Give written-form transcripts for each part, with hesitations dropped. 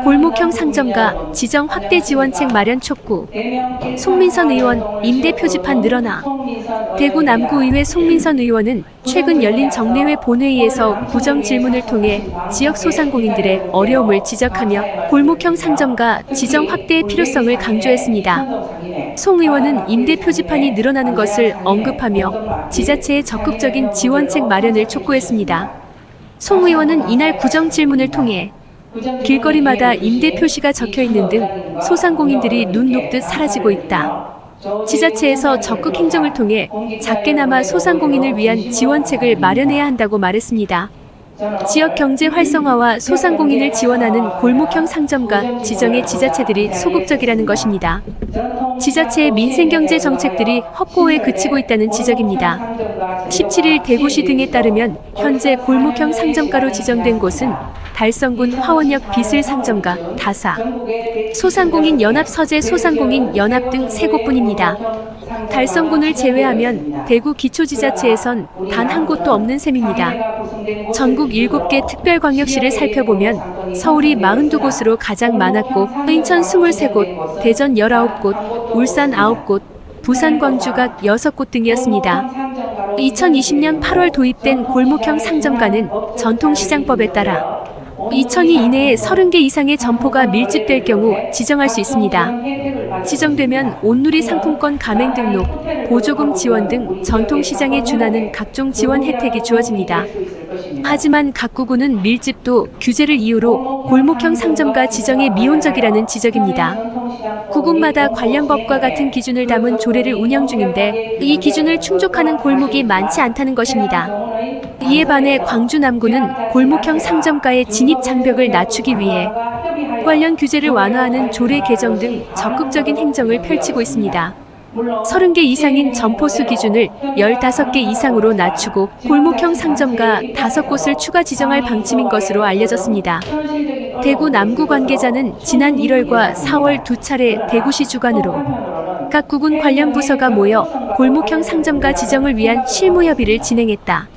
골목형 상점가 지정 확대 지원책 마련 촉구. 송민선 의원 임대 표지판 늘어나. 대구 남구의회 송민선 의원은 최근 열린 정례회 본회의에서 구정 질문을 통해 지역 소상공인들의 어려움을 지적하며 골목형 상점가 지정 확대의 필요성을 강조했습니다. 송 의원은 임대 표지판이 늘어나는 것을 언급하며 지자체의 적극적인 지원책 마련을 촉구했습니다. 송 의원은 이날 구정 질문을 통해 길거리마다 임대 표시가 적혀있는 등 소상공인들이 눈 녹듯 사라지고 있다. 지자체에서 적극 행정을 통해 작게나마 소상공인을 위한 지원책을 마련해야 한다고 말했습니다. 지역 경제 활성화와 소상공인을 지원하는 골목형 상점가 지정의 지자체들이 소극적이라는 것입니다. 지자체의 민생경제 정책들이 헛고에 그치고 있다는 지적입니다. 17일 대구시 등에 따르면 현재 골목형 상점가로 지정된 곳은 달성군 화원역 비슬상점가, 다사, 소상공인 연합, 서재 소상공인 연합 등 3곳뿐입니다. 달성군을 제외하면 대구 기초지자체에선 단 한 곳도 없는 셈입니다. 전국 7개 특별광역시를 살펴보면 서울이 42곳으로 가장 많았고 인천 23곳, 대전 19곳, 울산 9곳, 부산 광주가 6곳 등이었습니다. 2020년 8월 도입된 골목형 상점가는 전통시장법에 따라 2002 이내에 30개 이상의 점포가 밀집될 경우 지정할 수 있습니다. 지정되면 온누리 상품권 가맹 등록, 보조금 지원 등 전통시장에 준하는 각종 지원 혜택이 주어집니다. 하지만 각 구군은 밀집도 규제를 이유로 골목형 상점가 지정에 미온적이라는 지적입니다. 구군마다 관련 법과 같은 기준을 담은 조례를 운영 중인데 이 기준을 충족하는 골목이 많지 않다는 것입니다. 이에 반해 광주 남구는 골목형 상점가의 진입 장벽을 낮추기 위해 관련 규제를 완화하는 조례 개정 등 적극적인 행정을 펼치고 있습니다. 30개 이상인 점포수 기준을 15개 이상으로 낮추고 골목형 상점가 5곳을 추가 지정할 방침인 것으로 알려졌습니다. 대구 남구 관계자는 지난 1월과 4월 2차례 대구시 주관으로 각 구군 관련 부서가 모여 골목형 상점가 지정을 위한 실무 협의를 진행했다.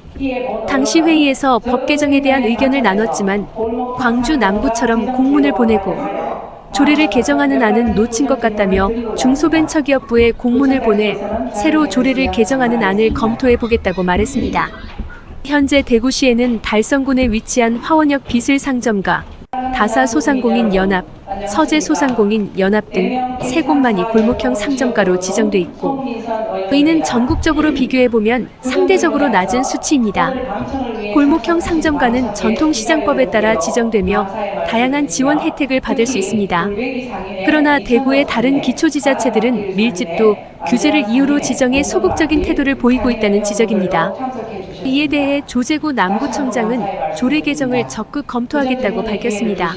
당시 회의에서 법 개정에 대한 의견을 나눴지만 광주 남구처럼 공문을 보내고 조례를 개정하는 안은 놓친 것 같다며 중소벤처기업부에 공문을 보내 새로 조례를 개정하는 안을 검토해 보겠다고 말했습니다. 현재 대구시에는 달성군에 위치한 화원역 비슬상점가, 다사 소상공인 연합, 서재 소상공인 연합 등 3곳만이 골목형 상점가로 지정돼 있고 이는 전국적으로 비교해보면 상대적으로 낮은 수치입니다. 골목형 상점가는 전통시장법에 따라 지정되며 다양한 지원 혜택을 받을 수 있습니다. 그러나 대구의 다른 기초지자체들은 밀집도 규제를 이유로 지정에 소극적인 태도를 보이고 있다는 지적입니다. 이에 대해 조재구 남구청장은 조례 개정을 적극 검토하겠다고 밝혔습니다.